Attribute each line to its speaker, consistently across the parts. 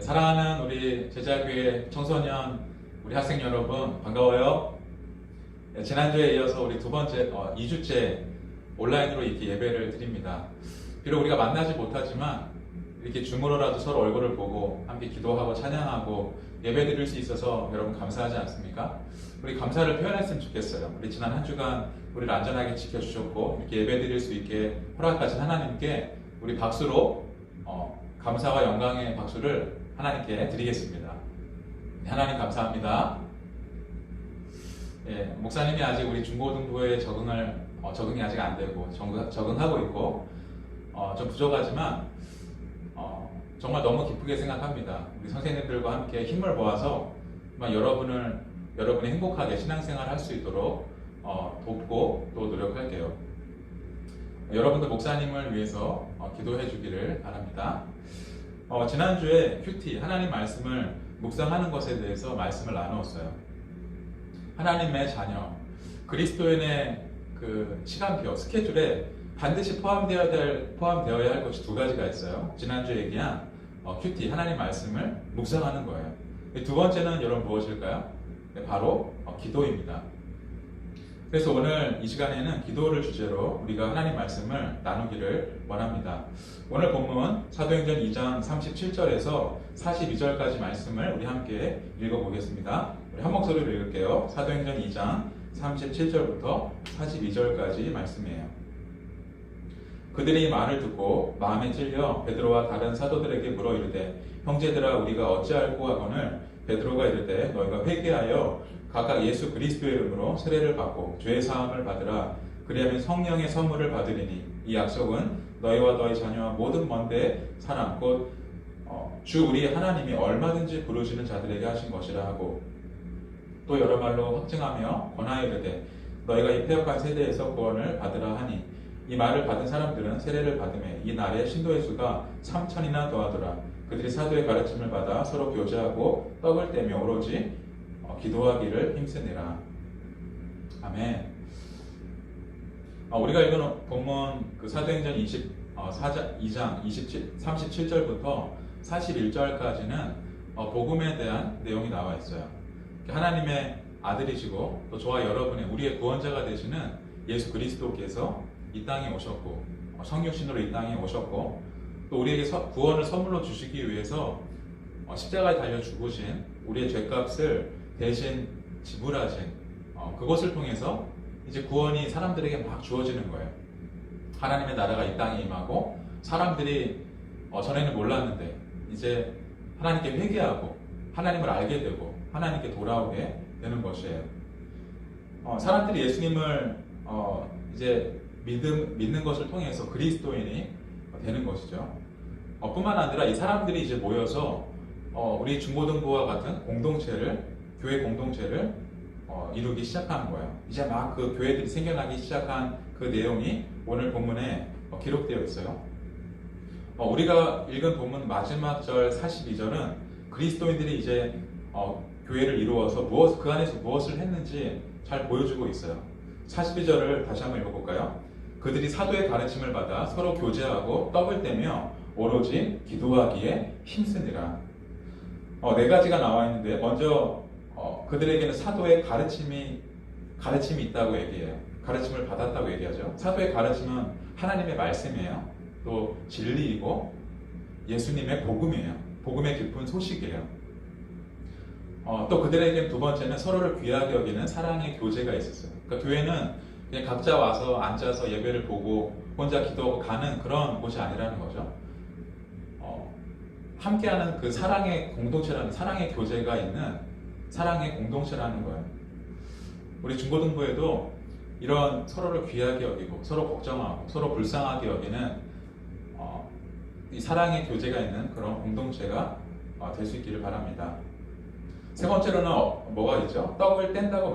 Speaker 1: 사랑하는 우리 제자교회 청소년 우리 학생 여러분 반가워요. 지난주에 이어서 우리 두 번째 2주째 온라인으로 이렇게 예배를 드립니다. 비록 우리가 만나지 못하지만 이렇게 줌으로라도 서로 얼굴을 보고 함께 기도하고 찬양하고 예배 드릴 수 있어서 여러분 감사하지 않습니까? 우리 감사를 표현했으면 좋겠어요. 우리 지난 한 주간 우리를 안전하게 지켜주셨고 이렇게 예배 드릴 수 있게 허락하신 하나님께 우리 박수로 감사와 영광의 박수를 하나님께 드리겠습니다. 하나님 감사합니다. 예, 목사님이 아직 우리 중고등부에 적응이 아직 안 되고 적응하고 있고 좀 부족하지만 정말 너무 기쁘게 생각합니다. 우리 선생님들과 함께 힘을 모아서 여러분이 행복하게 신앙생활 할 수 있도록 돕고 또 노력할게요. 여러분도 목사님을 위해서 기도해 주기를 바랍니다. 지난주에 큐티 하나님 말씀을 묵상하는 것에 대해서 말씀을 나누었어요. 하나님의 자녀 그리스도인의 그 시간표 스케줄에 반드시 포함되어야 할 것이 두 가지가 있어요. 지난주에 얘기한 큐티 하나님 말씀을 묵상하는 거예요. 두 번째는 여러분 무엇일까요? 네, 바로 기도입니다. 그래서 오늘 이 시간에는 기도를 주제로 우리가 하나님 말씀을 나누기를 원합니다. 오늘 본문 사도행전 2장 37절에서 42절까지 말씀을 우리 함께 읽어보겠습니다. 우리 한 목소리로 읽을게요. 사도행전 2장 37절부터 42절까지 말씀이에요. 그들이 이 말을 듣고 마음에 찔려 베드로와 다른 사도들에게 물어 이르되 형제들아 우리가 어찌할꼬 하거늘 베드로가 이르되 너희가 회개하여 각각 예수 그리스도의 이름으로 세례를 받고 죄의 사함을 받으라. 그리하면 성령의 선물을 받으리니 이 약속은 너희와 너희 자녀와 모든 먼데 사람 곧 주 우리 하나님이 얼마든지 부르시는 자들에게 하신 것이라 하고 또 여러 말로 확증하며 권하여 이르되 너희가 이 패역한 세대에서 구원을 받으라 하니 이 말을 받은 사람들은 세례를 받음에 이 날에 신도의 수가 3,000이나 더하더라. 그들이 사도의 가르침을 받아 서로 교제하고 떡을 떼며 오로지 기도하기를 힘쓰니라. 아멘. 우리가 읽은 본문 그 사도행전 2장 37절부터 41절까지는 복음에 대한 내용이 나와 있어요. 하나님의 아들이시고 또 저와 여러분의 우리의 구원자가 되시는 예수 그리스도께서 이 땅에 오셨고 성육신으로 이 땅에 오셨고 또 우리에게 구원을 선물로 주시기 위해서 십자가에 달려 죽으신 우리의 죄값을 대신 지불하신 그것을 통해서 이제 구원이 사람들에게 막 주어지는 거예요. 하나님의 나라가 이 땅에 임하고 사람들이 전에는 몰랐는데 이제 하나님께 회개하고 하나님을 알게 되고 하나님께 돌아오게 되는 것이에요. 사람들이 예수님을 이제 믿는 것을 통해서 그리스도인이 되는 것이죠. 뿐만 아니라 이 사람들이 이제 모여서 우리 중고등부와 같은 교회 공동체를 이루기 시작하는 거예요. 이제 막 그 교회들이 생겨나기 시작한 그 내용이 오늘 본문에 기록되어 있어요. 우리가 읽은 본문 마지막 절 42절은 그리스도인들이 이제 교회를 이루어서 그 안에서 무엇을 했는지 잘 보여주고 있어요. 42절을 다시 한번 읽어볼까요? 그들이 사도의 가르침을 받아 서로 교제하고 떡을 떼며 오로지 기도하기에 힘쓰니라. 네 가지가 나와 있는데 먼저 그들에게는 사도의 가르침이 있다고 얘기해요. 가르침을 받았다고 얘기하죠. 사도의 가르침은 하나님의 말씀이에요. 또 진리이고 예수님의 복음이에요. 복음의 깊은 소식이에요. 또 그들에게는 두 번째는 서로를 귀하게 여기는 사랑의 교제가 있었어요. 그러니까 교회는 그냥 각자 와서 앉아서 예배를 보고 혼자 기도하고 가는 그런 곳이 아니라는 거죠. 함께하는 그 사랑의 공동체라는 사랑의 교제가 있는 사랑의 공동체라는 거예요. 우리 중고등부에도 이런 서로를 귀하게 여기고 서로 걱정하고 서로 불쌍하게 여기는 이 사랑의 교제가 있는 그런 공동체가 될 수 있기를 바랍니다. 세 번째로는 뭐가 있죠? 떡을 뗀다고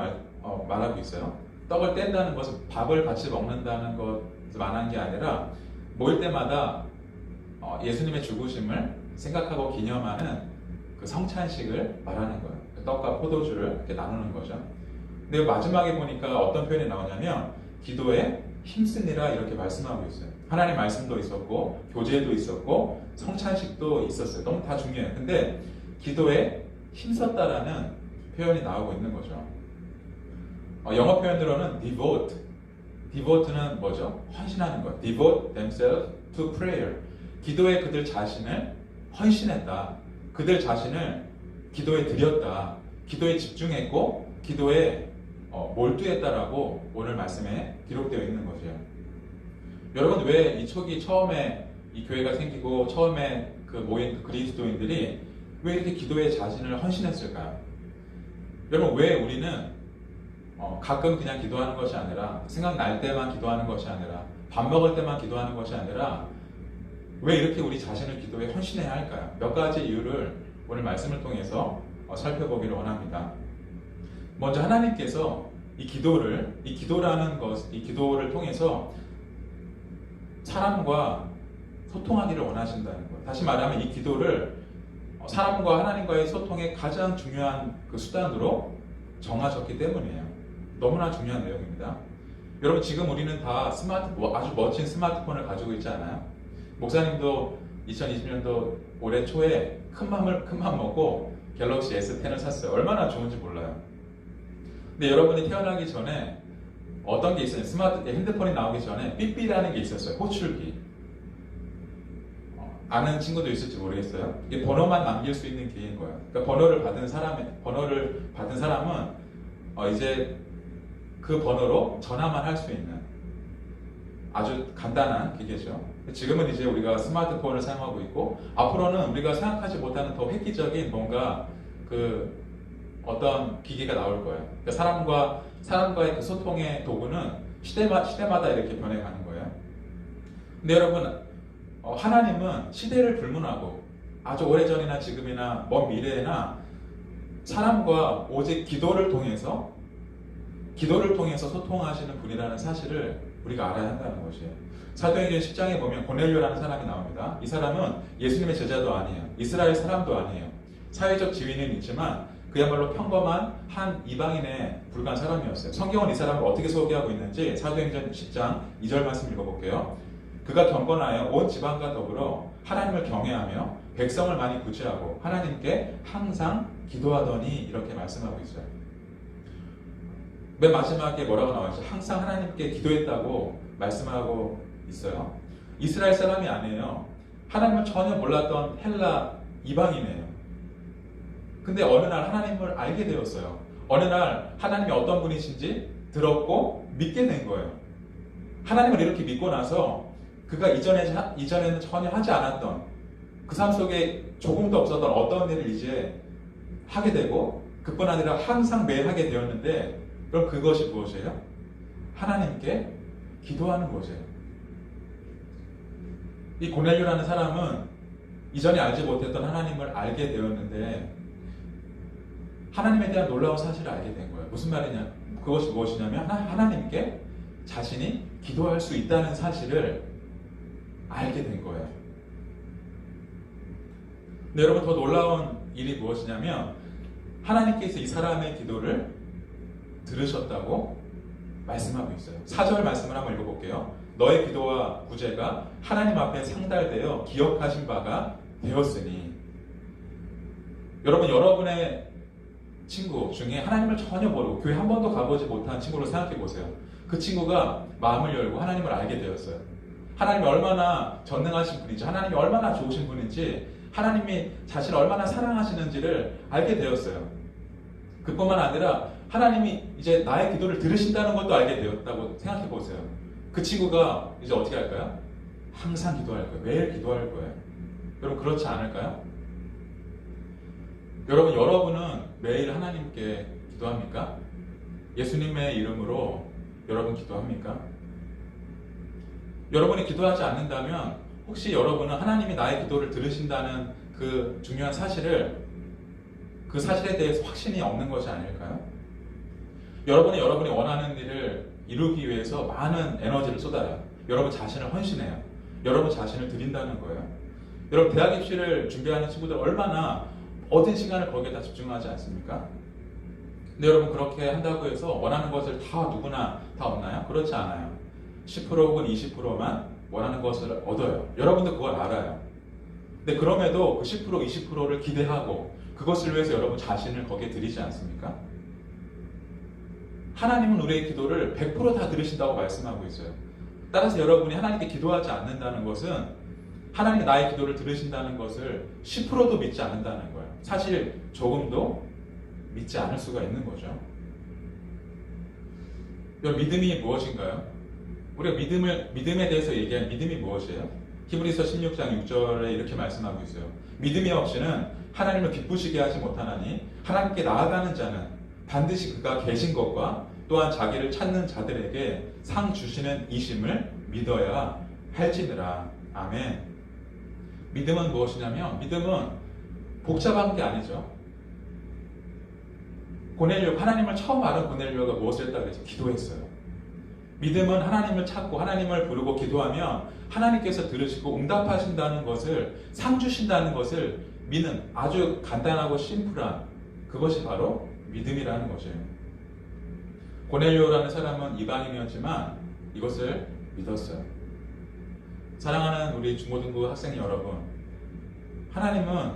Speaker 1: 말하고 있어요. 떡을 뗀다는 것은 밥을 같이 먹는다는 것만 한 게 아니라 모일 때마다 예수님의 죽으심을 생각하고 기념하는 그 성찬식을 말하는 거예요. 떡과 포도주를 이렇게 나누는 거죠. 근데 마지막에 보니까 어떤 표현이 나오냐면 기도에 힘쓰니라 이렇게 말씀하고 있어요. 하나님 말씀도 있었고 교제도 있었고 성찬식도 있었어요. 너무 다 중요해요. 근데 기도에 힘썼다라는 표현이 나오고 있는 거죠. 영어 표현으로는 devote는 뭐죠? 헌신하는 것. devote themselves to prayer. 기도에 그들 자신을 헌신했다. 그들 자신을 기도에 드렸다. 기도에 집중했고 기도에 몰두했다라고 오늘 말씀에 기록되어 있는 거죠. 여러분, 왜 이 초기 처음에 이 교회가 생기고 처음에 그 모인 그리스도인들이 왜 이렇게 기도에 자신을 헌신했을까요? 여러분, 왜 우리는 가끔 그냥 기도하는 것이 아니라 생각날 때만 기도하는 것이 아니라 밥 먹을 때만 기도하는 것이 아니라 왜 이렇게 우리 자신을 기도에 헌신해야 할까요? 몇 가지 이유를 오늘 말씀을 통해서 살펴보기를 원합니다. 먼저 하나님께서 이 기도를 통해서 사람과 소통하기를 원하신다는 거예요. 다시 말하면 이 기도를 사람과 하나님과의 소통의 가장 중요한 그 수단으로 정하셨기 때문이에요. 너무나 중요한 내용입니다. 여러분, 지금 우리는 다 아주 멋진 스마트폰을 가지고 있지 않아요? 목사님도 2020년도 올해 초에 큰 맘 먹고 갤럭시 S10을 샀어요. 얼마나 좋은지 몰라요. 근데 여러분이 태어나기 전에 어떤 게 있어요? 핸드폰이 나오기 전에 삐삐라는 게 있었어요. 호출기. 아는 친구도 있을지 모르겠어요. 이게 번호만 남길 수 있는 기계인 거예요. 그러니까 번호를 받은 사람은 이제 그 번호로 전화만 할 수 있는 아주 간단한 기계죠. 지금은 이제 우리가 스마트폰을 사용하고 있고 앞으로는 우리가 생각하지 못하는 더 획기적인 뭔가 그 어떤 기계가 나올 거예요. 그러니까 사람과의 그 소통의 도구는 시대마다 이렇게 변해가는 거예요. 근데 여러분, 하나님은 시대를 불문하고 아주 오래전이나 지금이나 먼 미래에나 사람과 오직 기도를 통해서 소통하시는 분이라는 사실을 우리가 알아야 한다는 것이에요. 사도행전 10장에 보면 고넬료라는 사람이 나옵니다. 이 사람은 예수님의 제자도 아니에요. 이스라엘 사람도 아니에요. 사회적 지위는 있지만 그야말로 평범한 한 이방인에 불과한 사람이었어요. 성경은 이 사람을 어떻게 소개하고 있는지 사도행전 10장 2절 말씀 읽어볼게요. 그가 경건하여 온 지방과 더불어 하나님을 경외하며 백성을 많이 구제하고 하나님께 항상 기도하더니 이렇게 말씀하고 있어요. 맨 마지막에 뭐라고 나와있죠? 항상 하나님께 기도했다고 말씀하고 있어요. 이스라엘 사람이 아니에요. 하나님을 전혀 몰랐던 헬라 이방인이에요. 근데 어느 날 하나님을 알게 되었어요. 어느 날 하나님이 어떤 분이신지 들었고 믿게 된 거예요. 하나님을 이렇게 믿고 나서 그가 이전에는 전혀 하지 않았던 그 삶 속에 조금도 없었던 어떤 일을 이제 하게 되고 그뿐 아니라 항상 매일 하게 되었는데 그럼 그것이 무엇이에요? 하나님께 기도하는 것이에요. 이 고넬료라는 사람은 이전에 알지 못했던 하나님을 알게 되었는데 하나님에 대한 놀라운 사실을 알게 된 거예요. 무슨 말이냐? 그것이 무엇이냐면 하나님께 자신이 기도할 수 있다는 사실을 알게 된 거예요. 근데 여러분, 더 놀라운 일이 무엇이냐면 하나님께서 이 사람의 기도를 들으셨다고 말씀하고 있어요. 4절 말씀을 한번 읽어볼게요. 너의 기도와 구제가 하나님 앞에 상달되어 기억하신 바가 되었으니. 여러분의 친구 중에 하나님을 전혀 모르고 교회 한 번도 가보지 못한 친구를 생각해 보세요. 그 친구가 마음을 열고 하나님을 알게 되었어요. 하나님이 얼마나 전능하신 분인지, 하나님이 얼마나 좋으신 분인지, 하나님이 자신을 얼마나 사랑하시는지를 알게 되었어요. 그뿐만 아니라 하나님이 이제 나의 기도를 들으신다는 것도 알게 되었다고 생각해 보세요. 그 친구가 이제 어떻게 할까요? 항상 기도할 거예요. 매일 기도할 거예요. 여러분, 그렇지 않을까요? 여러분은 매일 하나님께 기도합니까? 예수님의 이름으로 여러분 기도합니까? 여러분이 기도하지 않는다면 혹시 여러분은 하나님이 나의 기도를 들으신다는 그 중요한 그 사실에 대해서 확신이 없는 것이 아닐까요? 여러분이 원하는 일을 이루기 위해서 많은 에너지를 쏟아요. 여러분 자신을 헌신해요. 여러분 자신을 드린다는 거예요. 여러분, 대학 입시를 준비하는 친구들 얼마나 얻은 시간을 거기에다 집중하지 않습니까? 근데 여러분, 그렇게 한다고 해서 원하는 것을 누구나 다 얻나요? 그렇지 않아요. 10% 혹은 20%만 원하는 것을 얻어요. 여러분도 그걸 알아요. 근데 그럼에도 그 10%, 20%를 기대하고 그것을 위해서 여러분 자신을 거기에 드리지 않습니까? 하나님은 우리의 기도를 100%다 들으신다고 말씀하고 있어요. 따라서 여러분이 하나님께 기도하지 않는다는 것은 하나님이 나의 기도를 들으신다는 것을 10%도 믿지 않는다는 거예요. 사실 조금도 믿지 않을 수가 있는 거죠. 여러분, 믿음이 무엇인가요? 우리가 믿음에 대해서 얘기한 믿음이 무엇이에요? 히브리서 16장 6절에 이렇게 말씀하고 있어요. 믿음이 없이는 하나님을 기쁘시게 하지 못하나니 하나님께 나아가는 자는 반드시 그가 계신 것과 또한 자기를 찾는 자들에게 상 주시는 이심을 믿어야 할지니라. 아멘. 믿음은 무엇이냐면 믿음은 복잡한 게 아니죠. 고넬료, 하나님을 처음 알은 고넬료가 무엇을 했다고 해서 기도했어요. 믿음은 하나님을 찾고 하나님을 부르고 기도하면 하나님께서 들으시고 응답하신다는 것을, 상 주신다는 것을 믿는 아주 간단하고 심플한 그것이 바로 믿음이라는 것이에요. 고넬료라는 사람은 이방인이었지만 이것을 믿었어요. 사랑하는 우리 중고등부 학생 여러분, 하나님은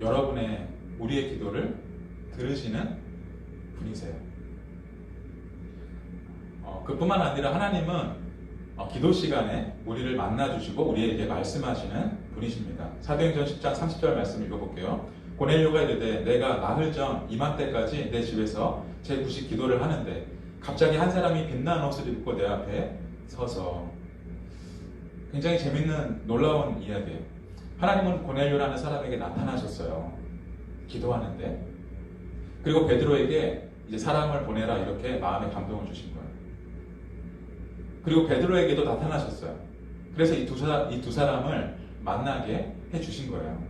Speaker 1: 여러분의, 우리의 기도를 들으시는 분이세요. 그뿐만 아니라 하나님은 기도 시간에 우리를 만나주시고 우리에게 말씀하시는 분이십니다. 사도행전 10장 30절 말씀 읽어볼게요. 고넬료가 이르되 내가 나흘 전 이맘때까지 내 집에서 제9식 기도를 하는데 갑자기 한 사람이 빛난 옷을 입고 내 앞에 서서. 굉장히 재밌는 놀라운 이야기예요. 하나님은 고넬료라는 사람에게 나타나셨어요. 기도하는데. 그리고 베드로에게 이제 사람을 보내라 이렇게 마음에 감동을 주신 거예요. 그리고 베드로에게도 나타나셨어요. 그래서 이 두 사람을 만나게 해주신 거예요.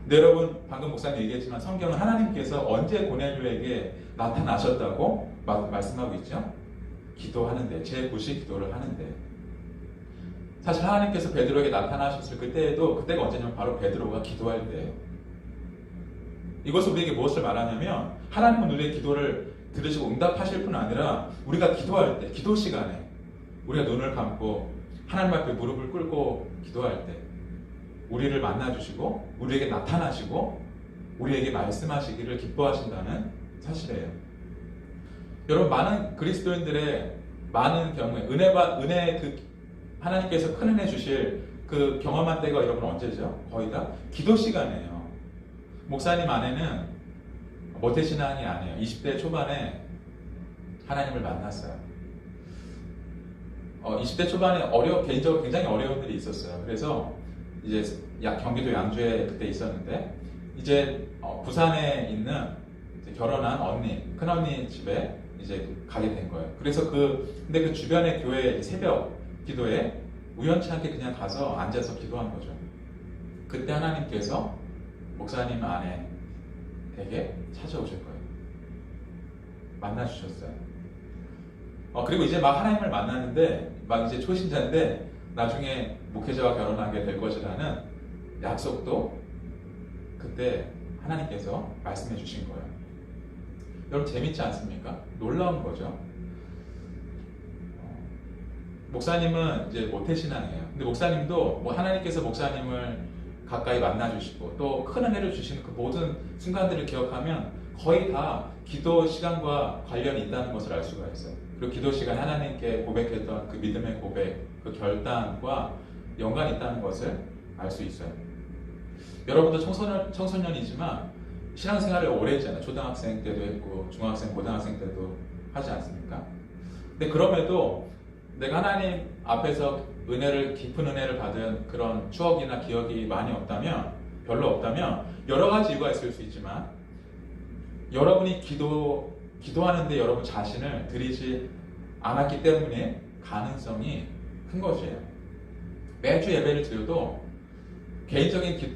Speaker 1: 근데 여러분, 방금 목사님 얘기했지만 성경은 하나님께서 언제 고넬료에게 나타나셨다고 말씀하고 있죠? 기도하는데, 제9식 기도를 하는데. 사실 하나님께서 베드로에게 나타나셨을 그때가 언제냐면 바로 베드로가 기도할 때예요. 이것은 우리에게 무엇을 말하냐면 하나님은 우리의 기도를 들으시고 응답하실 뿐 아니라 우리가 기도할 때, 기도 시간에 우리가 눈을 감고 하나님 앞에 무릎을 꿇고 기도할 때 우리를 만나주시고 우리에게 나타나시고 우리에게 말씀하시기를 기뻐하신다는 사실이에요. 여러분, 많은 그리스도인들의 많은 경우에 하나님께서 큰 은혜 주실 그 경험한 때가 여러분 언제죠? 거의 다 기도 시간이에요. 목사님 안에는 모태신앙이 아니에요. 20대 초반에 하나님을 만났어요. 20대 초반에 개인적으로 굉장히 어려운 일이 있었어요. 그래서 이제 경기도 양주에 그때 있었는데 이제 부산에 있는 이제 결혼한 큰 언니 집에 이제 가게 된 거예요. 그래서 근데 그 주변의 교회 새벽 기도에 우연치 않게 그냥 가서 앉아서 기도한 거죠. 그때 하나님께서 목사님 안에에게 찾아오실 거예요. 만나주셨어요. 그리고 이제 막 하나님을 만났는데 막 이제 초신자인데 나중에 목회자와 결혼하게 될 것이라는 약속도 그때 하나님께서 말씀해 주신 거예요. 여러분, 재밌지 않습니까? 놀라운 거죠. 목사님은 이제 모태신앙이에요. 근데 목사님도 하나님께서 목사님을 가까이 만나주시고 또 큰 은혜를 주시는 그 모든 순간들을 기억하면 거의 다 기도 시간과 관련이 있다는 것을 알 수가 있어요. 그리고 기도 시간에 하나님께 고백했던 그 믿음의 고백, 그 결단과 연관이 있다는 것을 알 수 있어요. 여러분도 청소년이지만 신앙생활을 오래 했잖아요. 초등학생 때도 했고 중학생, 고등학생 때도 하지 않습니까? 근데 그럼에도 내가 하나님 앞에서 깊은 은혜를 받은 그런 추억이나 기억이 별로 없다면 여러 가지 이유가 있을 수 있지만 여러분이 기도하는데 여러분 자신을 들이지 않았기 때문에 가능성이 큰 것이에요. 매주 예배를 드려도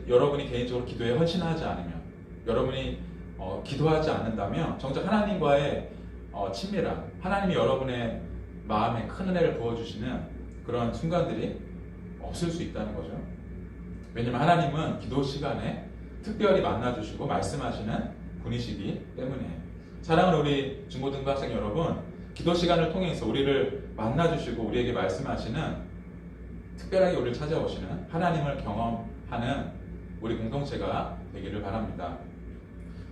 Speaker 1: 여러분이 개인적으로 기도에 헌신하지 않으면, 여러분이 기도하지 않는다면 정작 하나님과의 친밀한, 하나님이 여러분의 마음에 큰 은혜를 부어주시는 그런 순간들이 없을 수 있다는 거죠. 왜냐하면 하나님은 기도 시간에 특별히 만나주시고 말씀하시는 분이시기 때문에. 사랑하는 우리 중고등부 학생 여러분, 기도 시간을 통해서 우리를 만나주시고 우리에게 말씀하시는 특별하게 우리를 찾아오시는 하나님을 경험하는 우리 공동체가 되기를 바랍니다.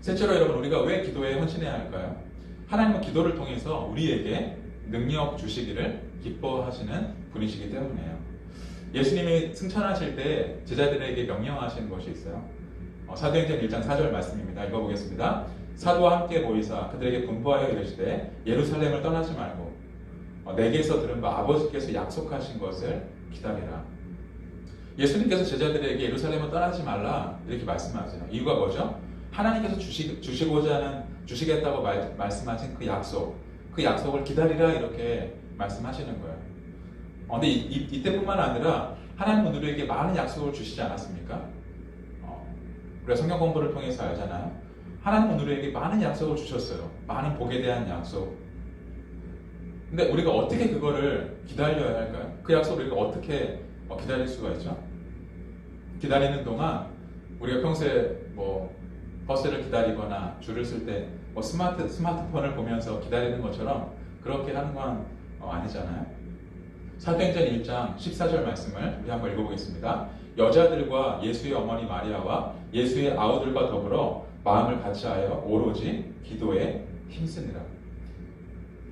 Speaker 1: 셋째로 여러분, 우리가 왜 기도에 헌신해야 할까요? 하나님은 기도를 통해서 우리에게 능력 주시기를 기뻐하시는 분이시기 때문이에요. 예수님이 승천하실 때 제자들에게 명령하신 것이 있어요. 사도행전 1장 4절 말씀입니다. 읽어보겠습니다. 사도와 함께 모이사 그들에게 분부하여 이르시되 예루살렘을 떠나지 말고 내게서 들은 바 아버지께서 약속하신 것을 기다리라. 예수님께서 제자들에게 예루살렘을 떠나지 말라 이렇게 말씀하세요. 이유가 뭐죠? 하나님께서 주시겠다고 말씀하신 그 약속을 기다리라 이렇게 말씀하시는 거예요. 근데 이때뿐만 아니라 하나님은 우리에게 많은 약속을 주시지 않았습니까? 우리가 성경 공부를 통해서 알잖아요. 하나님은 우리에게 많은 약속을 주셨어요. 많은 복에 대한 약속. 근데 우리가 어떻게 그거를 기다려야 할까요? 그 약속을 우리가 어떻게 기다릴 수가 있죠? 기다리는 동안 우리가 평소에 버스를 기다리거나 줄을 쓸 때 스마트폰을 보면서 기다리는 것처럼 그렇게 하는 건 아니잖아요. 사도행전 1장 14절 말씀을 우리 한번 읽어보겠습니다. 여자들과 예수의 어머니 마리아와 예수의 아우들과 더불어 마음을 같이하여 오로지 기도에 힘쓰니라.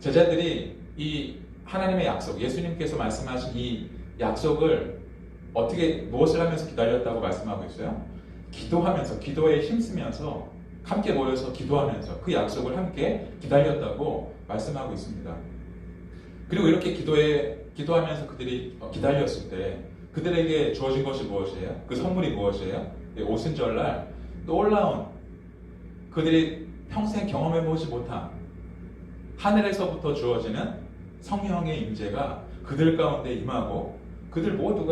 Speaker 1: 제자들이 이 하나님의 약속, 예수님께서 말씀하신 이 약속을 무엇을 하면서 기다렸다고 말씀하고 있어요? 기도하면서, 기도에 힘쓰면서, 함께 모여서 기도하면서 그 약속을 함께 기다렸다고 말씀하고 있습니다. 그리고 이렇게 기도하면서 그들이 기다렸을 때 그들에게 주어진 것이 무엇이에요? 그 선물이 무엇이에요? 오순절날 놀라운, 그들이 평생 경험해보지 못한 하늘에서부터 주어지는 성령의 임재가 그들 가운데 임하고 그들 모두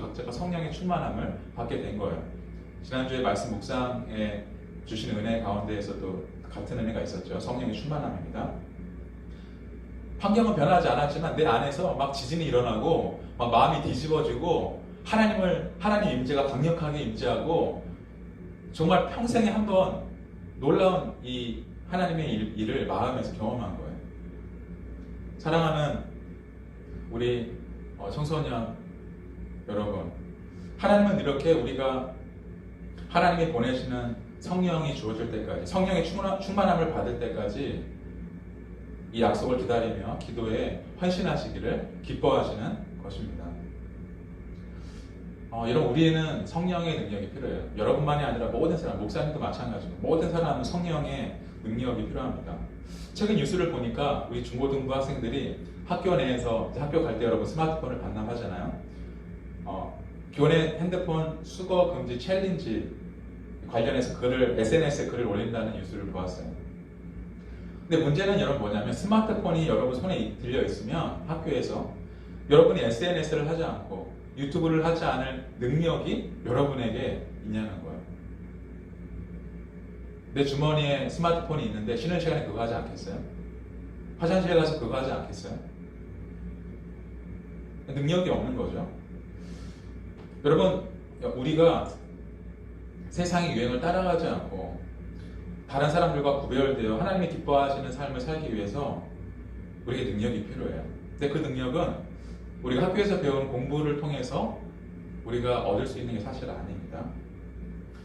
Speaker 1: 각자가 성령의 충만함을 받게 된 거예요. 지난주에 말씀 묵상에 주신 은혜 가운데에서도 같은 은혜가 있었죠. 성령의 충만함입니다. 환경은 변하지 않았지만 내 안에서 막 지진이 일어나고 막 마음이 뒤집어지고 하나님 임재가 강력하게 임재하고 정말 평생에 한번 놀라운 이 하나님의 일을 마음에서 경험한 거예요. 사랑하는 우리 청소년 여러분, 하나님은 이렇게 우리가 하나님이 보내시는 성령이 주어질 때까지, 성령의 충만함을 받을 때까지 이 약속을 기다리며 기도에 헌신하시기를 기뻐하시는 것입니다. 여러분, 우리는 성령의 능력이 필요해요. 여러분만이 아니라 모든 사람, 목사님도 마찬가지고 모든 사람은 성령의 능력이 필요합니다. 최근 뉴스를 보니까 우리 중고등부 학생들이 학교 내에서 학교 갈 때 여러분 스마트폰을 반납하잖아요. 교내 핸드폰 수거 금지 챌린지 관련해서 SNS에 글을 올린다는 뉴스를 보았어요. 근데 문제는 여러분 뭐냐면 스마트폰이 여러분 손에 들려 있으면 학교에서 여러분이 SNS를 하지 않고 유튜브를 하지 않을 능력이 여러분에게 있냐는 거예요. 내 주머니에 스마트폰이 있는데 쉬는 시간에 그거 하지 않겠어요? 화장실에 가서 그거 하지 않겠어요? 능력이 없는 거죠. 여러분, 우리가 세상의 유행을 따라가지 않고 다른 사람들과 구별되어 하나님이 기뻐하시는 삶을 살기 위해서 우리에게 능력이 필요해요. 근데 그 능력은 우리가 학교에서 배운 공부를 통해서 우리가 얻을 수 있는 게 사실 아닙니다.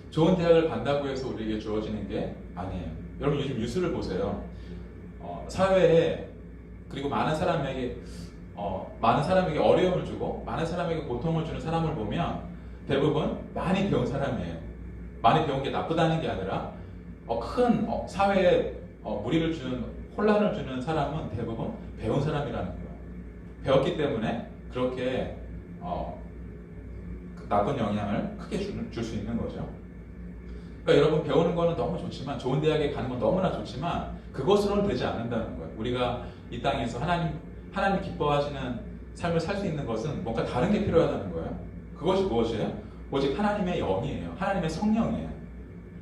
Speaker 1: 좋은 대학을 간다고 해서 우리에게 주어지는 게 아니에요. 여러분, 요즘 뉴스를 보세요. 사회에 그리고 많은 사람에게 어려움을 주고 많은 사람에게 고통을 주는 사람을 보면 대부분 많이 배운 사람이에요. 많이 배운 게 나쁘다는 게 아니라 큰 사회에 무리를 주는, 혼란을 주는 사람은 대부분 배운 사람이라는 거예요. 배웠기 때문에 그렇게 나쁜 영향을 크게 줄 수 있는 거죠. 그러니까 여러분, 배우는 거는 너무 좋지만, 좋은 대학에 가는 건 너무나 좋지만 그것으로는 되지 않는다는 거예요. 우리가 이 땅에서 하나님 기뻐하시는 삶을 살 수 있는 것은 뭔가 다른 게 필요하다는 거예요. 그것이 무엇이에요? 오직 하나님의 영이에요. 하나님의 성령이에요.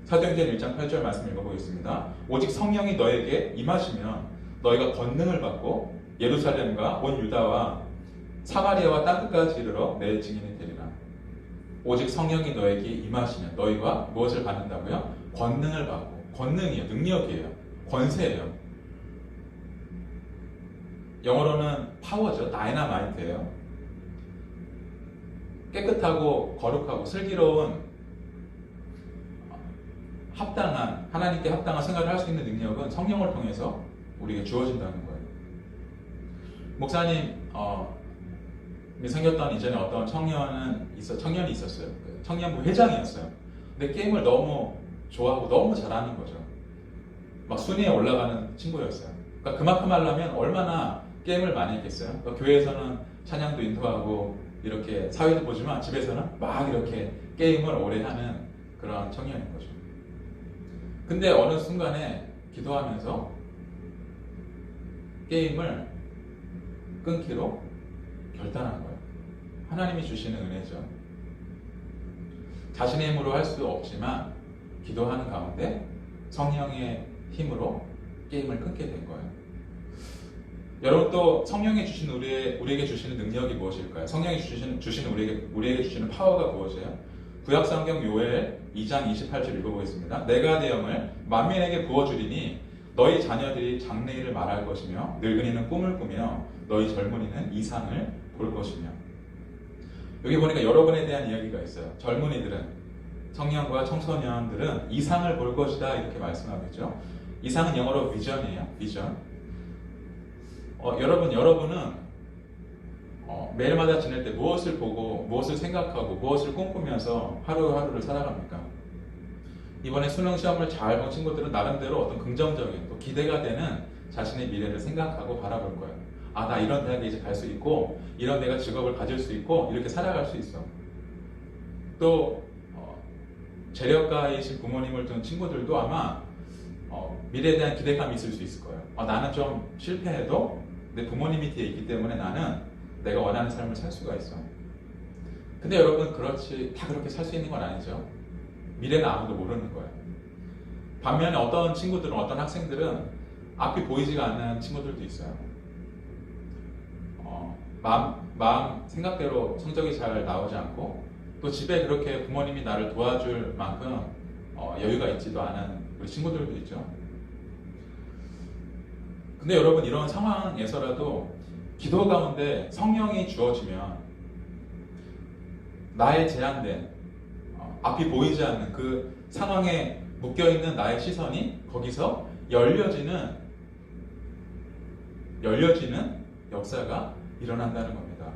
Speaker 1: 사도행전 1장 8절 말씀 읽어보겠습니다. 오직 성령이 너에게 임하시면 너희가 권능을 받고 예루살렘과 온 유다와 사마리아와 땅끝까지 이르러 내 증인이 되리라. 오직 성령이 너에게 임하시면 너희가 무엇을 받는다고요? 권능을 받고. 권능이에요. 능력이에요. 권세예요. 영어로는 파워죠. 다이나마이트예요. 깨끗하고 거룩하고 슬기로운 합당한 하나님께 합당한 생활을 할 수 있는 능력은 성령을 통해서 우리에게 주어진다는 거예요. 목사님 생겼던 이전에 어떤 청년이 있었어요. 청년부 회장이었어요. 근데 게임을 너무 좋아하고 너무 잘하는 거죠. 막 순위에 올라가는 친구였어요. 그러니까 그만큼 하려면 얼마나 게임을 많이 했겠어요. 그러니까 교회에서는 찬양도 인도하고 이렇게 사회도 보지만 집에서는 막 이렇게 게임을 오래 하는 그런 청년인 거죠. 근데 어느 순간에 기도하면서 게임을 끊기로 결단한 거예요. 하나님이 주시는 은혜죠. 자신의 힘으로 할 수 없지만 기도하는 가운데 성령의 힘으로 게임을 끊게 된 거예요. 여러분 또 성령이 주신 우리에게 주시는 능력이 무엇일까요? 성령이 주신 우리에게 주시는 파워가 무엇이에요? 구약성경 요엘 2장 28절 읽어보겠습니다. 내가 내 영을 만민에게 부어주리니 너희 자녀들이 장래일을 말할 것이며 늙은이는 꿈을 꾸며 너희 젊은이는 이상을 볼 것이며. 여기 보니까 여러분에 대한 이야기가 있어요. 젊은이들은, 청년과 청소년들은 이상을 볼 것이다 이렇게 말씀하고 있죠. 이상은 영어로 비전이에요. 비전. 여러분은 매일마다 지낼 때 무엇을 보고 무엇을 생각하고 무엇을 꿈꾸면서 하루하루를 살아갑니까? 이번에 수능 시험을 잘 본 친구들은 나름대로 어떤 긍정적인 또 기대가 되는 자신의 미래를 생각하고 바라볼 거예요. 아, 나 이런 대학에 이제 갈 수 있고 이런 내가 직업을 가질 수 있고 이렇게 살아갈 수 있어. 또 재력가이신 부모님을 둔 친구들도 아마 미래에 대한 기대감이 있을 수 있을 거예요. 나는 좀 실패해도 내 부모님이 뒤에 있기 때문에 나는 내가 원하는 삶을 살 수가 있어. 근데 여러분 다 그렇게 살 수 있는 건 아니죠. 미래는 아무도 모르는 거예요. 반면에 어떤 친구들은, 어떤 학생들은 앞이 보이지가 않는 친구들도 있어요. 마음 생각대로 성적이 잘 나오지 않고 또 집에 그렇게 부모님이 나를 도와줄 만큼 여유가 있지도 않은 우리 친구들도 있죠. 근데 여러분 이런 상황에서라도 기도 가운데 성령이 주어지면 나의 제한된 앞이 보이지 않는 그 상황에 묶여있는 나의 시선이 거기서 열려지는 역사가 일어난다는 겁니다.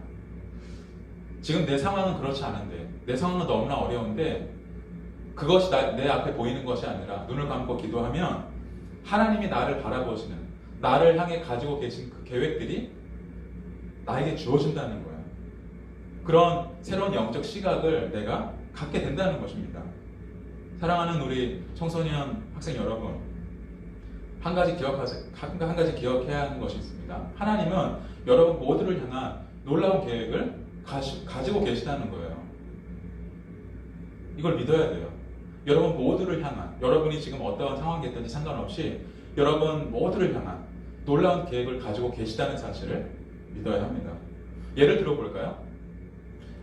Speaker 1: 지금 내 상황은 그렇지 않은데, 내 상황은 너무나 어려운데 그것이 내 앞에 보이는 것이 아니라 눈을 감고 기도하면 하나님이 나를 바라보시는, 나를 향해 가지고 계신 그 계획들이 나에게 주어진다는 거예요. 그런 새로운 영적 시각을 내가 갖게 된다는 것입니다. 사랑하는 우리 청소년 학생 여러분, 한 가지 기억해야 하는 것이 있습니다. 하나님은 여러분 모두를 향한 놀라운 계획을 가지고 계시다는 거예요. 이걸 믿어야 돼요. 여러분 모두를 향한, 여러분이 지금 어떠한 상황이든지 상관없이 여러분 모두를 향한 놀라운 계획을 가지고 계시다는 사실을 믿어야 합니다. 예를 들어볼까요?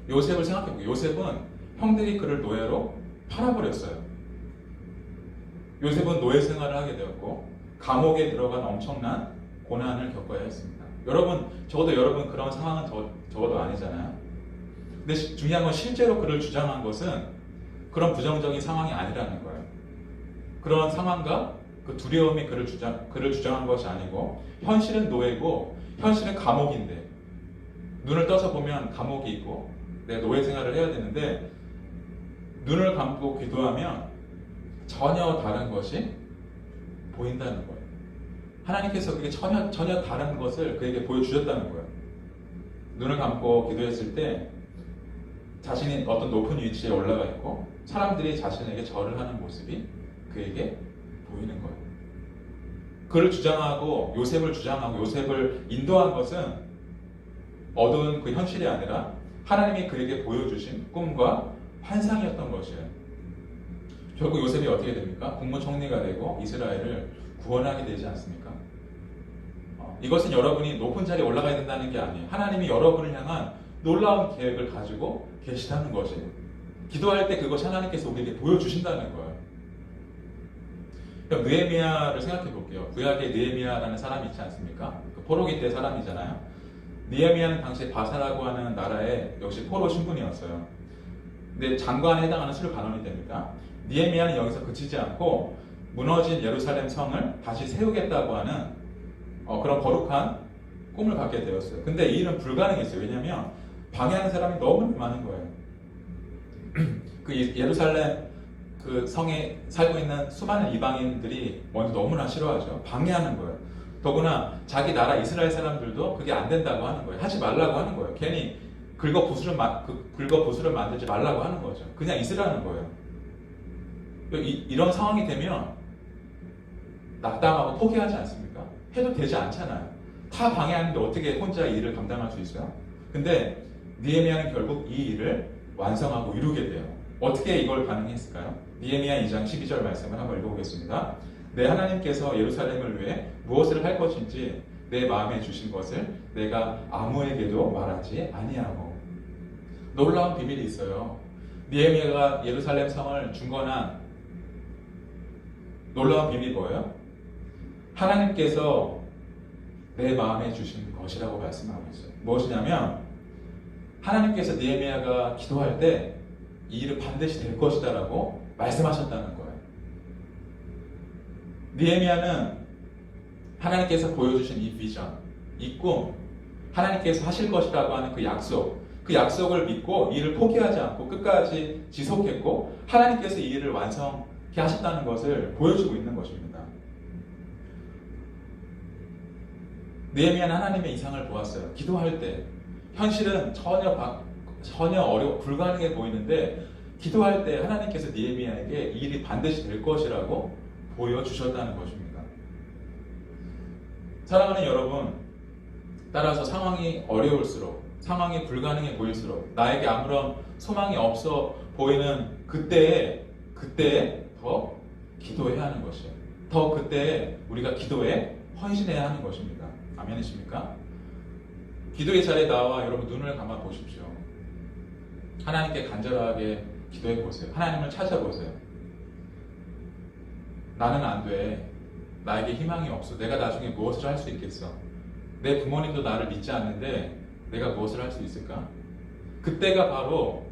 Speaker 1: 요셉을 생각해보세요. 요셉은 형들이 그를 노예로 팔아버렸어요. 요셉은 노예 생활을 하게 되었고 감옥에 들어간 엄청난 고난을 겪어야 했습니다. 적어도 여러분 그런 상황은 적어도 아니잖아요. 근데 중요한 건 실제로 그를 주장한 것은 그런 부정적인 상황이 아니라는 거예요. 그런 상황과 그 두려움이 그를 주장한 것이 아니고 현실은 노예고 현실은 감옥인데 눈을 떠서 보면 감옥이 있고 내 노예 생활을 해야 되는데 눈을 감고 기도하면 전혀 다른 것이 보인다는 거예요. 하나님께서 그게 전혀 다른 것을 그에게 보여주셨다는 거예요. 눈을 감고 기도했을 때 자신이 어떤 높은 위치에 올라가 있고 사람들이 자신에게 절을 하는 모습이 그에게 보이는 거예요. 그를 주장하고 요셉을 인도한 것은 어두운 그 현실이 아니라 하나님이 그에게 보여주신 꿈과 환상이었던 것이에요. 결국 요셉이 어떻게 됩니까? 국무총리가 되고 이스라엘을 구원하게 되지 않습니까? 이것은 여러분이 높은 자리에 올라가야 된다는 게 아니에요. 하나님이 여러분을 향한 놀라운 계획을 가지고 계시다는 것이에요. 기도할 때 그것이 하나님께서 우리에게 보여주신다는 거예요. 그럼 느헤미야를 생각해 볼게요. 구약에 느헤미야라는 사람이 있지 않습니까? 그 포로기 때 사람이잖아요. 느헤미야는 당시 바사라고 하는 나라의 역시 포로 신분이었어요. 근데 장관에 해당하는 수르반원이 됩니다. 느헤미야는 여기서 그치지 않고 무너진 예루살렘 성을 다시 세우겠다고 하는 그런 거룩한 꿈을 갖게 되었어요. 근데 이 일은 불가능했어요. 왜냐하면 방해하는 사람이 너무 많은 거예요. 그 예루살렘 그 성에 살고 있는 수많은 이방인들이 먼저 너무나 싫어하죠. 방해하는 거예요. 더구나 자기 나라 이스라엘 사람들도 그게 안 된다고 하는 거예요. 하지 말라고 하는 거예요. 괜히 긁어부스를 만들지 말라고 하는 거죠. 그냥 있으라는 거예요. 이런 상황이 되면 낙담하고 포기하지 않습니까? 해도 되지 않잖아요. 다 방해하는데 어떻게 혼자 이 일을 감당할 수 있어요? 근데 느헤미야는 결국 이 일을 완성하고 이루게 돼요. 어떻게 이걸 가능했을까요? 느헤미야 2장 12절 말씀을 한번 읽어보겠습니다. 내 하나님께서 예루살렘을 위해 무엇을 할 것인지 내 마음에 주신 것을 내가 아무에게도 말하지 아니하고. 놀라운 비밀이 있어요. 느헤미야가 예루살렘 성을 중건한 놀라운 비밀이 뭐예요? 하나님께서 내 마음에 주신 것이라고 말씀하고 있어요. 무엇이냐면 하나님께서 느헤미야가 기도할 때 이 일은 반드시 될 것이다 라고 말씀하셨다는 거예요. 느헤미야는 하나님께서 보여주신 이 비전, 이 꿈, 하나님께서 하실 것이라고 하는 그 약속을 믿고 이 일을 포기하지 않고 끝까지 지속했고 하나님께서 이 일을 완성케 하셨다는 것을 보여주고 있는 것입니다. 느헤미야는 하나님의 이상을 보았어요. 기도할 때 현실은 전혀 불가능해 보이는데 기도할 때 하나님께서 느헤미야에게 이 일이 반드시 될 것이라고 보여주셨다는 것입니다. 사랑하는 여러분, 따라서 상황이 어려울수록, 상황이 불가능해 보일수록, 나에게 아무런 소망이 없어 보이는 그때에 더 기도해야 하는 것이에요. 더 그때에 우리가 기도에 헌신해야 하는 것입니다. 아멘이십니까? 기도의 자리에 나와 여러분 눈을 감아 보십시오. 하나님께 간절하게 기도해 보세요. 하나님을 찾아보세요. 나는 안 돼. 나에게 희망이 없어. 내가 나중에 무엇을 할 수 있겠어? 내 부모님도 나를 믿지 않는데 내가 무엇을 할 수 있을까? 그때가 바로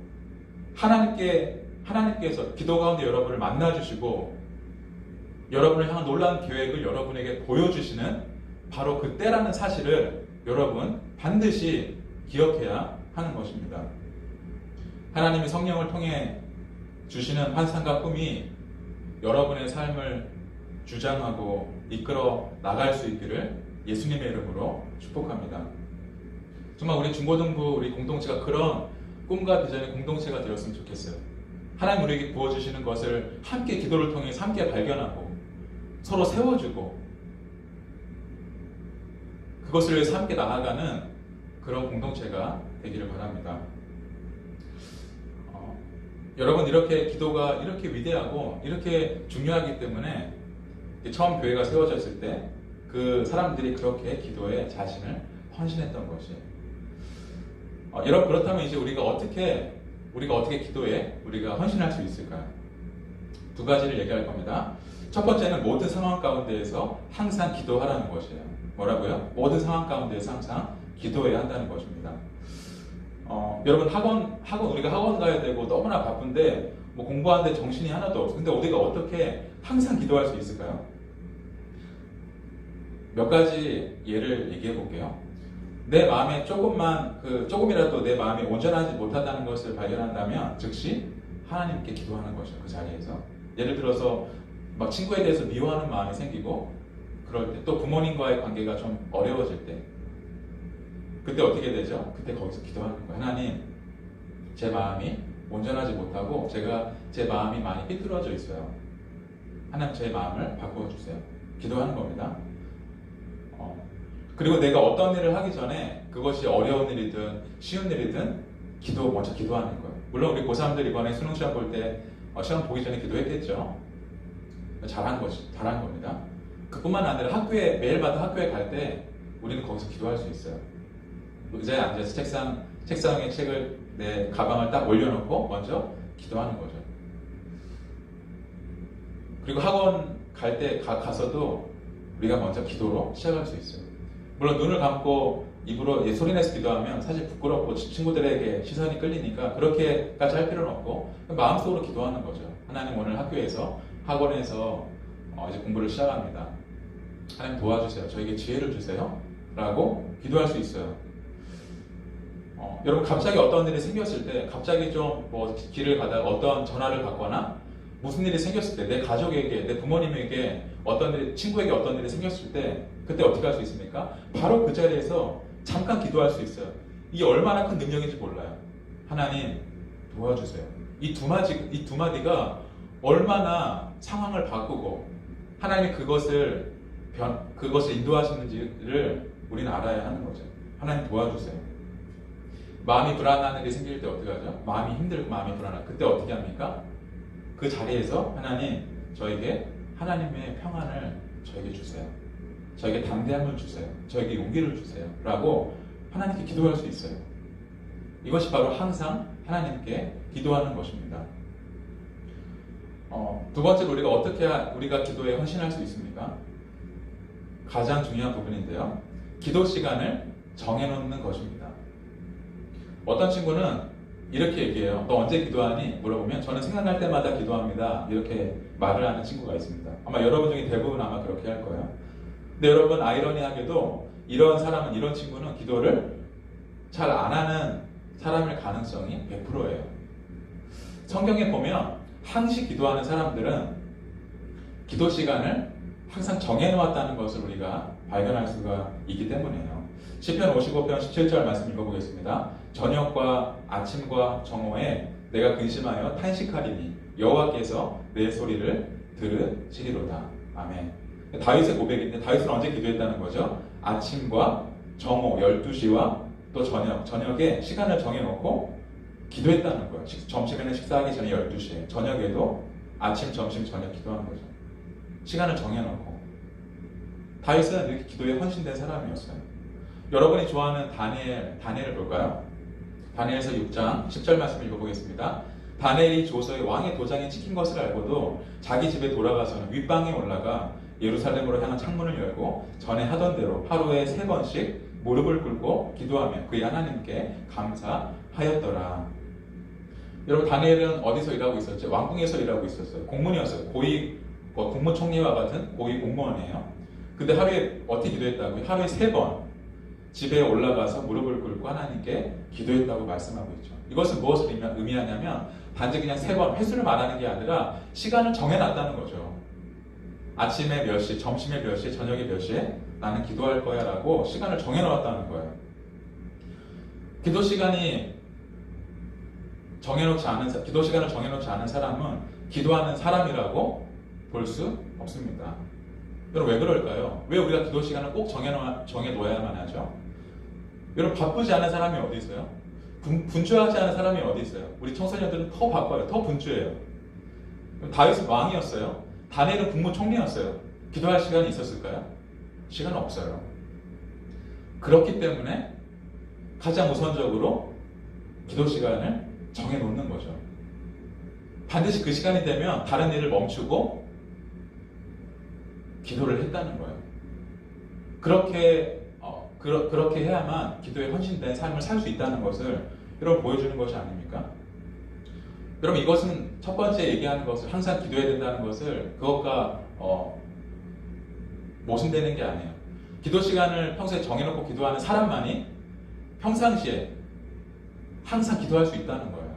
Speaker 1: 하나님께서 기도 가운데 여러분을 만나주시고 여러분을 향한 놀라운 계획을 여러분에게 보여주시는 바로 그때라는 사실을 여러분 반드시 기억해야 하는 것입니다. 하나님이 성령을 통해 주시는 환상과 꿈이 여러분의 삶을 주장하고 이끌어 나갈 수 있기를 예수님의 이름으로 축복합니다. 정말 우리 중고등부 우리 공동체가 그런 꿈과 비전의 공동체가 되었으면 좋겠어요. 하나님 우리에게 부어주시는 것을 함께 기도를 통해 함께 발견하고 서로 세워주고 그것을 위해서 함께 나아가는 그런 공동체가 되기를 바랍니다. 여러분 이렇게 기도가 이렇게 위대하고 이렇게 중요하기 때문에 처음 교회가 세워졌을 때 그 사람들이 그렇게 기도에 자신을 헌신했던 것이에요. 여러분 그렇다면 이제 우리가 어떻게 기도에 우리가 헌신할 수 있을까요? 두 가지를 얘기할 겁니다. 첫 번째는 모든 상황 가운데에서 항상 기도하라는 것이에요. 뭐라고요? 모든 상황 가운데에서 항상 기도해야 한다는 것입니다. 여러분 우리가 학원 가야 되고 너무나 바쁜데 뭐 공부하는데 정신이 하나도 없어. 근데 우리가 어떻게 항상 기도할 수 있을까요? 몇 가지 예를 얘기해 볼게요. 내 마음에 조금이라도 내 마음이 온전하지 못하다는 것을 발견한다면 즉시 하나님께 기도하는 것이죠. 그 자리에서. 예를 들어서 막 친구에 대해서 미워하는 마음이 생기고 그럴 때 또 부모님과의 관계가 좀 어려워질 때 그때 어떻게 되죠? 그때 거기서 기도하는 거예요. 하나님, 제 마음이 온전하지 못하고 제 마음이 많이 삐뚤어져 있어요. 하나님 제 마음을 바꿔주세요. 기도하는 겁니다. 그리고 내가 어떤 일을 하기 전에 그것이 어려운 일이든 쉬운 일이든 먼저 기도하는 거예요. 물론 우리 고3들 이번에 수능 시험 볼 때 시험 보기 전에 기도했겠죠. 잘한 겁니다. 그뿐만 아니라 매일마다 학교에 갈 때 우리는 거기서 기도할 수 있어요. 의자에 앉아서 책상에 책을 내 가방을 딱 올려놓고 먼저 기도하는 거죠. 그리고 학원 갈 때 가서도 우리가 먼저 기도로 시작할 수 있어요. 물론 눈을 감고 입으로 소리 내서 기도하면 사실 부끄럽고 친구들에게 시선이 끌리니까 그렇게까지 할 필요는 없고 마음속으로 기도하는 거죠. 하나님, 오늘 학교에서 학원에서 이제 공부를 시작합니다. 하나님 도와주세요. 저에게 지혜를 주세요. 라고 기도할 수 있어요. 여러분, 갑자기 어떤 일이 생겼을 때, 갑자기 좀 뭐 길을 가다가 어떤 전화를 받거나 무슨 일이 생겼을 때, 내 가족에게, 내 부모님에게 어떤 일, 친구에게 어떤 일이 생겼을 때, 그때 어떻게 할 수 있습니까? 바로 그 자리에서 잠깐 기도할 수 있어요. 이게 얼마나 큰 능력인지 몰라요. 하나님 도와주세요. 이 두 마디가 얼마나 상황을 바꾸고 하나님이 그것을 인도하시는지를 우리는 알아야 하는 거죠. 하나님 도와주세요. 마음이 불안한 일이 생길 때 어떻게 하죠? 마음이 힘들고 마음이 불안하고 그때 어떻게 합니까? 그 자리에서 하나님, 저에게 하나님의 평안을 저에게 주세요. 저에게 담대함을 주세요. 저에게 용기를 주세요. 라고 하나님께 기도할 수 있어요. 이것이 바로 항상 하나님께 기도하는 것입니다. 두 번째로 우리가 어떻게 우리가 기도에 헌신할 수 있습니까? 가장 중요한 부분인데요. 기도 시간을 정해놓는 것입니다. 어떤 친구는 이렇게 얘기해요. 너 언제 기도하니? 물어보면 저는 생각날 때마다 기도합니다. 이렇게 말을 하는 친구가 있습니다. 아마 여러분 중에 대부분 아마 그렇게 할 거예요. 근데 여러분, 아이러니하게도 이런 친구는 기도를 잘 안 하는 사람일 가능성이 100%예요. 성경에 보면 항시 기도하는 사람들은 기도 시간을 항상 정해놓았다는 것을 우리가 발견할 수가 있기 때문이에요. 시편 55편 17절 말씀 읽어보겠습니다. 저녁과 아침과 정오에 내가 근심하여 탄식하리니 여호와께서 내 소리를 들으시리로다. 아멘. 다윗의 고백인데 다윗은 언제 기도했다는 거죠? 아침과 정오 12시와 또 저녁에 시간을 정해놓고 기도했다는 거예요. 점심에는 식사하기 전에 12시에, 저녁에도 아침, 점심, 저녁 기도하는 거죠. 시간을 정해놓고. 다윗은 이렇게 기도에 헌신된 사람이었어요. 여러분이 좋아하는 다니엘을 볼까요? 다니엘서 6장 10절 말씀 읽어보겠습니다. 다니엘이 조서에 왕의 도장이 찍힌 것을 알고도 자기 집에 돌아가서는 윗방에 올라가 예루살렘으로 향한 창문을 열고 전에 하던 대로 하루에 3번씩 무릎을 꿇고 기도하며 그의 하나님께 감사하였더라. 여러분, 다니엘은 어디서 일하고 있었죠? 왕궁에서 일하고 있었어요. 공문이었어요. 국무총리와 같은 고위 공무원이에요. 근데 하루에 어떻게 기도했다고요? 하루에 3번 집에 올라가서 무릎을 꿇고 하나님께 기도했다고 말씀하고 있죠. 이것은 무엇을 의미하냐면 단지 그냥 3번 횟수를 말하는 게 아니라 시간을 정해놨다는 거죠. 아침에 몇 시, 점심에 몇 시, 저녁에 몇 시에 나는 기도할 거야 라고 시간을 정해놓았다는 거예요. 기도 시간을 정해놓지 않은 사람은 기도하는 사람이라고 볼 수 없습니다. 여러분, 왜 그럴까요? 왜 우리가 기도 시간을 꼭 정해놓아야만 하죠? 여러분, 바쁘지 않은 사람이 어디 있어요? 분주하지 않은 사람이 어디 있어요? 우리 청소년들은 더 바빠요. 더 분주해요. 다윗은 왕이었어요. 다니엘은 국무총리였어요. 기도할 시간이 있었을까요? 시간 없어요. 그렇기 때문에 가장 우선적으로 기도 시간을 정해놓는 거죠. 반드시 그 시간이 되면 다른 일을 멈추고 기도를 했다는 거예요. 그렇게 해야만 기도에 헌신된 삶을 살 수 있다는 것을 여러분 보여주는 것이 아닙니까? 여러분, 이것은 첫 번째 얘기하는 것을 항상 기도해야 된다는 것을 그것과 모순되는 게 아니에요. 기도 시간을 평소에 정해놓고 기도하는 사람만이 평상시에 항상 기도할 수 있다는 거예요.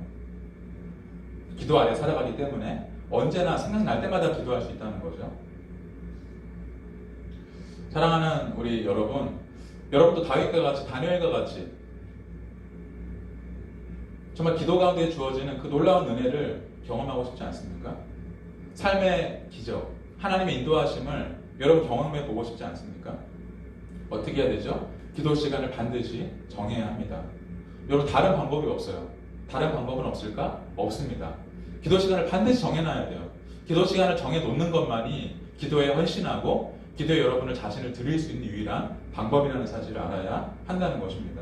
Speaker 1: 기도 아래 살아가기 때문에 언제나 생각날 때마다 기도할 수 있다는 거죠. 사랑하는 우리 여러분도 다윗과 같이, 다니엘과 같이 정말 기도 가운데 주어지는 그 놀라운 은혜를 경험하고 싶지 않습니까? 삶의 기적, 하나님의 인도하심을 여러분 경험해 보고 싶지 않습니까? 어떻게 해야 되죠? 기도 시간을 반드시 정해야 합니다. 여러분, 다른 방법이 없어요. 다른 방법은 없을까? 없습니다. 기도 시간을 반드시 정해놔야 돼요. 기도 시간을 정해놓는 것만이 기도에 헌신하고 기도에 여러분을 자신을 드릴 수 있는 유일한 방법이라는 사실을 알아야 한다는 것입니다.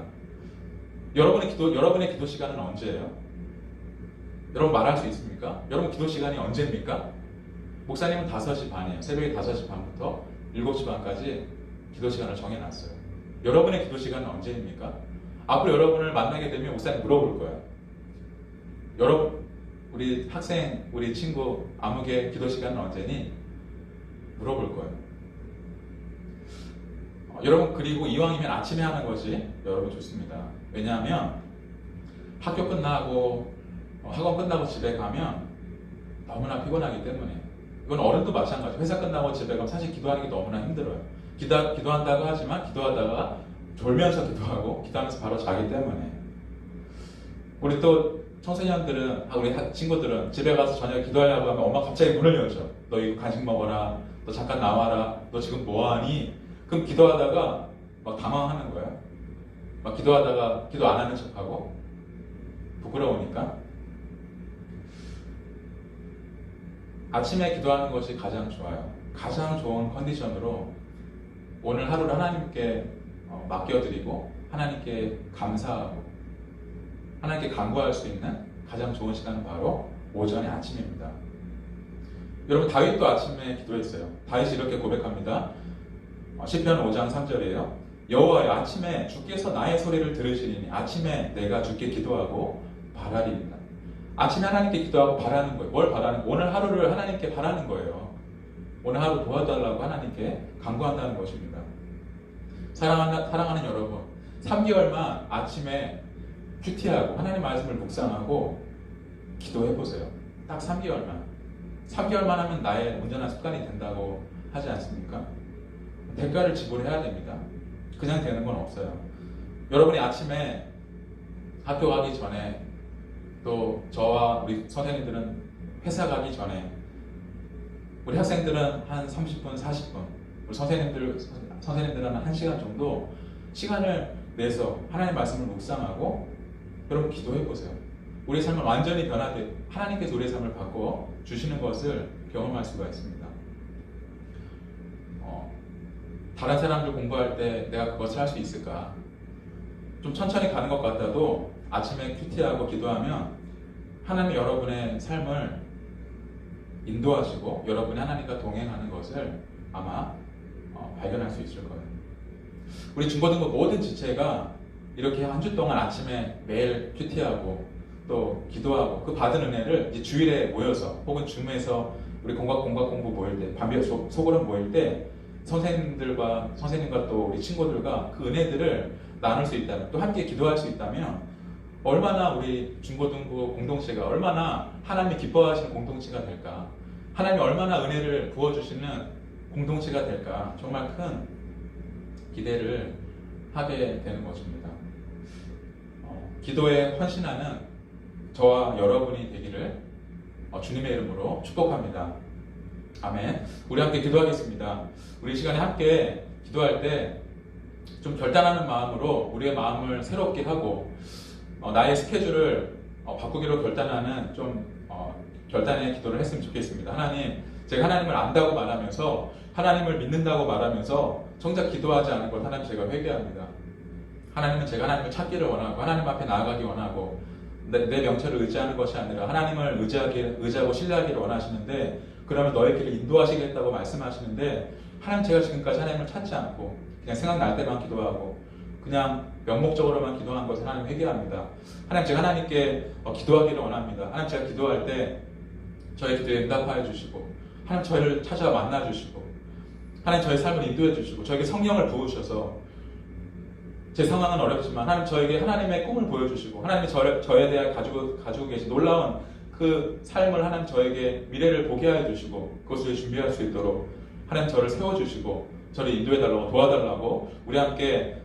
Speaker 1: 여러분의 기도 시간은 언제예요? 여러분 말할 수 있습니까? 여러분 기도 시간이 언제입니까? 목사님은 5시 반이에요. 새벽에 5시 반부터 7시 반까지 기도 시간을 정해놨어요. 여러분의 기도 시간은 언제입니까? 앞으로 여러분을 만나게 되면 목사님 물어볼 거예요. 여러분, 우리 학생, 우리 친구 아무개 기도 시간은 언제니? 물어볼 거예요. 여러분, 그리고 이왕이면 아침에 하는 것이 여러분 좋습니다. 왜냐하면 학교 끝나고 학원 끝나고 집에 가면 너무나 피곤하기 때문에. 이건 어른도 마찬가지. 회사 끝나고 집에 가면 사실 기도하는 게 너무나 힘들어요. 기도한다고 하지만 기도하다가 졸면서 기도하고 기도하면서 바로 자기 때문에. 우리 또 청소년들은, 우리 친구들은 집에 가서 저녁에 기도하려고 하면 엄마 갑자기 문을 열죠. 너 이거 간식 먹어라. 너 잠깐 나와라. 너 지금 뭐하니? 그럼 기도하다가 막 당황하는 거예요. 막 기도하다가 기도 안 하는 척하고 부끄러우니까. 아침에 기도하는 것이 가장 좋아요. 가장 좋은 컨디션으로 오늘 하루를 하나님께 맡겨드리고 하나님께 감사하고 하나님께 간구할 수 있는 가장 좋은 시간은 바로 오전의 아침입니다. 여러분, 다윗도 아침에 기도했어요. 다윗이 이렇게 고백합니다. 시편 5장 3절이에요. 여호와여, 아침에 주께서 나의 소리를 들으시리니 아침에 내가 주께 기도하고 바라리이다. 아침에 하나님께 기도하고 바라는 거예요. 뭘 바라는 거예요? 오늘 하루를 하나님께 바라는 거예요. 오늘 하루 도와달라고 하나님께 간구한다는 것입니다. 사랑하는 여러분, 3개월만 아침에 큐티하고 하나님 말씀을 묵상하고 기도해보세요. 딱 3개월만. 3개월만 하면 나의 온전한 습관이 된다고 하지 않습니까? 대가를 지불해야 됩니다. 그냥 되는 건 없어요. 여러분이 아침에 학교 가기 전에, 또 저와 우리 선생님들은 회사 가기 전에, 우리 학생들은 한 30분, 40분, 우리 선생님들은 한 1시간 정도 시간을 내서 하나님의 말씀을 묵상하고 여러분 기도해보세요. 우리의 삶을 완전히 변화돼 하나님께서 우리의 삶을 바꿔 주시는 것을 경험할 수가 있습니다. 다른 사람들 공부할 때 내가 그것을 할 수 있을까? 좀 천천히 가는 것 같아도 아침에 큐티하고 기도하면 하나님이 여러분의 삶을 인도하시고 여러분이 하나님과 동행하는 것을 아마 발견할 수 있을 거예요. 우리 중고등부 모든 지체가 이렇게 한 주 동안 아침에 매일 큐티하고 또 기도하고 그 받은 은혜를 이제 주일에 모여서 혹은 줌에서 우리 공부 모일 때, 밤에 소그룹 모일 때 선생님과 또 우리 친구들과 그 은혜들을 나눌 수 있다면, 또 함께 기도할 수 있다면 얼마나 우리 중고등부 공동체가 얼마나 하나님이 기뻐하시는 공동체가 될까, 하나님이 얼마나 은혜를 부어주시는 공동체가 될까, 정말 큰 기대를 하게 되는 것입니다. 기도에 헌신하는 저와 여러분이 되기를 주님의 이름으로 축복합니다. 아멘. 우리 함께 기도하겠습니다. 우리 시간에 함께 기도할 때 좀 결단하는 마음으로 우리의 마음을 새롭게 하고 나의 스케줄을 바꾸기로 결단하는 결단의 기도를 했으면 좋겠습니다. 하나님, 제가 하나님을 안다고 말하면서 하나님을 믿는다고 말하면서 정작 기도하지 않은 것 하나님 제가 회개합니다. 하나님은 제가 하나님을 찾기를 원하고 하나님 앞에 나아가기 원하고 내 명철을 의지하는 것이 아니라 하나님을 의지하고 신뢰하기를 원하시는데, 그러면 너의 길을 인도하시겠다고 말씀하시는데 하나님, 제가 지금까지 하나님을 찾지 않고 그냥 생각날 때만 기도하고 그냥 명목적으로만 기도한 것을 하나님 회개합니다. 하나님, 제가 하나님께 기도하기를 원합니다. 하나님, 제가 기도할 때 저의 기도에 응답하여 주시고 하나님 저희를 찾아 만나 주시고 하나님 저의 삶을 인도해 주시고 저에게 성령을 부으셔서 제 상황은 어렵지만 하나님 저에게 하나님의 꿈을 보여주시고 하나님이 저에 대해 가지고 계신 놀라운 그 삶을 하나님 저에게 미래를 보게 하여 주시고 그것을 준비할 수 있도록 하나님 저를 세워주시고 저를 인도해달라고 도와달라고 우리 함께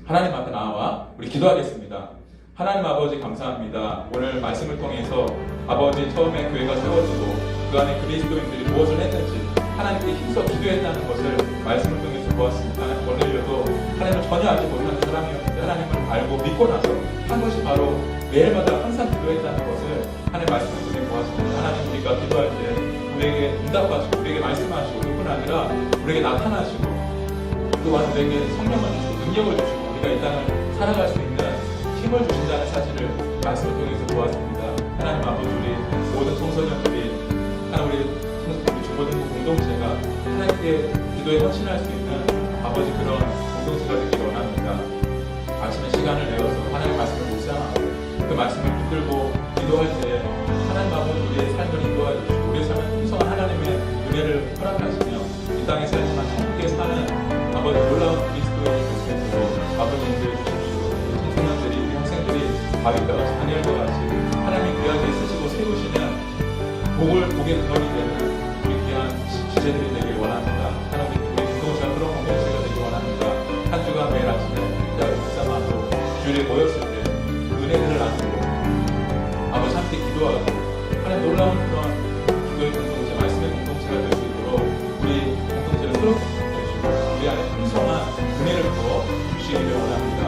Speaker 1: 하나님 앞에 나와 우리 기도하겠습니다. 하나님 아버지 감사합니다. 오늘 말씀을 통해서 아버지 처음에 교회가 세워지고 그 안에 그리스도인들이 무엇을 했는지 하나님께 힘써 기도했다는 것을 말씀을 통해서 보았습니다. 하나님, 고넬료도 하나님을 전혀 알지 못하는 사람이었는데 하나님을 알고 믿고 나서 한 것이 바로 매일마다 항상 기도했다는 것을 하나님 말씀을 통해 보았습니다. 하나님, 우리가 기도할 때 우리에게 응답하시고 우리에게 말씀하시고 그뿐 아니라 우리에게 나타나시고 또한 우리에게 성령을 주시고 능력을 주시고 우리가 이 땅을 살아갈 수 있는 힘을 주신다는 사실을 말씀을 통해서 보았습니다. 하나님 아버지, 우리 모든 청소년들이 하나님 우리 중고등부 공동체가 하나님께 기도에 헌신할 수 있는 아버지 그런 공동체가 되기를 원합니다. 아침에 시간을 내어서 하나님의 말씀을 묵상하고 그 말씀을 붙들고 기도할 때 하나님 아버지 우리의 삶을 인도하여 주시고 우리의 삶에 풍성한 하나님의 은혜를 허락하시며 이 땅에 살지만 천국에 사는 아버지 놀라운 그리스도의 모습으로 아버지 인도해 주십시오. 청소년들이 우리 학생들이 다윗과 같이 다니엘과 같이 하나님 귀하게 쓰시고 세우시는 복의 근원이 되는 우리 귀한 지체들이 되길 원합니다. 하나님 우리 공동체가 그런 공동체가 되길 원합니다. 한 주간 매일 아침에 기도하고 묵상하고 주일에 모였을 때 은혜들을 나누고 아버지 함께 기도하고 하나님 놀라운 그런 기도의 공동체, 말씀의 공동체가 될 수 있도록 우리 공동체를 새롭게 해주시고 우리 안에 풍성한 은혜를 부어 주시기를 원합니다.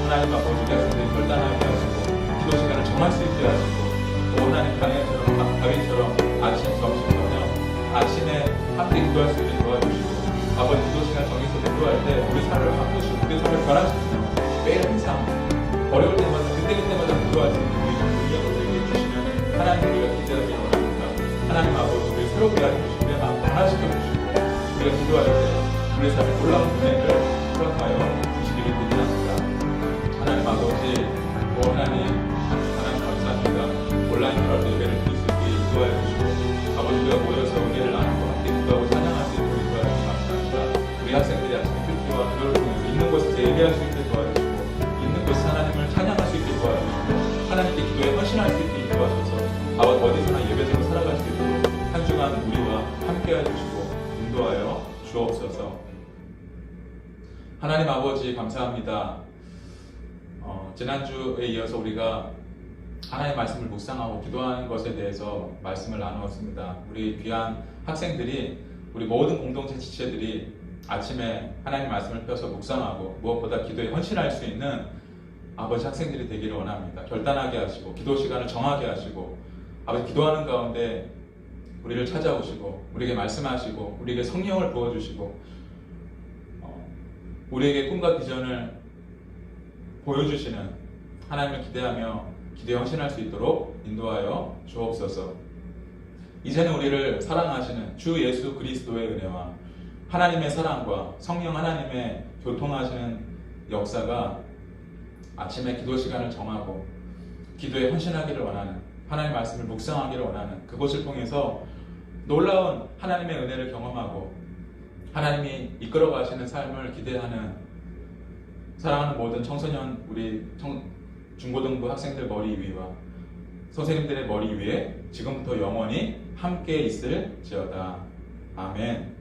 Speaker 1: 하나님 아버지 우리 학생들이 결단하게 하시고 기도 시간을 정할 수 있게 하시고 또 하나님 다윗처럼 아침, 점심, 저녁 아침에 함께 기도할 수 있게 도와주시고 아버지 기도 시간 정해서 기도할 때 우리 삶을 바꾸시고 우리 삶을 변화시키며 매일 항상 어려울 때마다 그때마다 기도할 수 있는 우리 능력을 되게 해주시면 하나님 우리가 기대하기 원합니다. 하나님 아버지 우리 새롭게 해주시고 우리의 마음 변화시켜 주시고 우리가 기도할 때 우리 삶에 놀라운 은혜를 허락하여 주시기를 기대합니다. 하나님 아버지 하나님 감사합니다. 온라인 결합 예배를 드릴 수 있게 인도하여 주시고 아버지 우리가 모여서 은혜를 나누고 함께 기도하고 찬양할 수 있도록 인도하여 주시기 감사합니다. 우리 학생들이 아침에 큐티와 기도를 통해서 있는 곳에서 예배할 수 있게 도와주시고 있는 곳에서 하나님을 찬양할 수 있게 도와주시고 하나님께 기도에 헌신할 수 있게 인도하셔서 아버지 어디서나 예배대로 살아갈 수 있도록 한 주간 우리와 함께해 주시고 인도하여 주옵소서. 하나님 아버지 감사합니다. 지난주에 이어서 우리가 하나님의 말씀을 묵상하고 기도하는 것에 대해서 말씀을 나누었습니다. 우리 귀한 학생들이 우리 모든 공동체 지체들이 아침에 하나님 말씀을 펴서 묵상하고 무엇보다 기도에 헌신할 수 있는 아버지 학생들이 되기를 원합니다. 결단하게 하시고 기도 시간을 정하게 하시고 아버지 기도하는 가운데 우리를 찾아오시고 우리에게 말씀하시고 우리에게 성령을 부어주시고 우리에게 꿈과 비전을 보여주시는 하나님을 기대하며 기도에 헌신할 수 있도록 인도하여 주옵소서. 이제는 우리를 사랑하시는 주 예수 그리스도의 은혜와 하나님의 사랑과 성령 하나님의 교통하시는 역사가 아침에 기도 시간을 정하고 기도에 헌신하기를 원하는 하나님의 말씀을 묵상하기를 원하는 그것을 통해서 놀라운 하나님의 은혜를 경험하고 하나님이 이끌어 가시는 삶을 기대하는 사랑하는 모든 청소년 우리 중고등부 학생들 머리 위와 선생님들의 머리 위에 지금부터 영원히 함께 있을지어다. 아멘.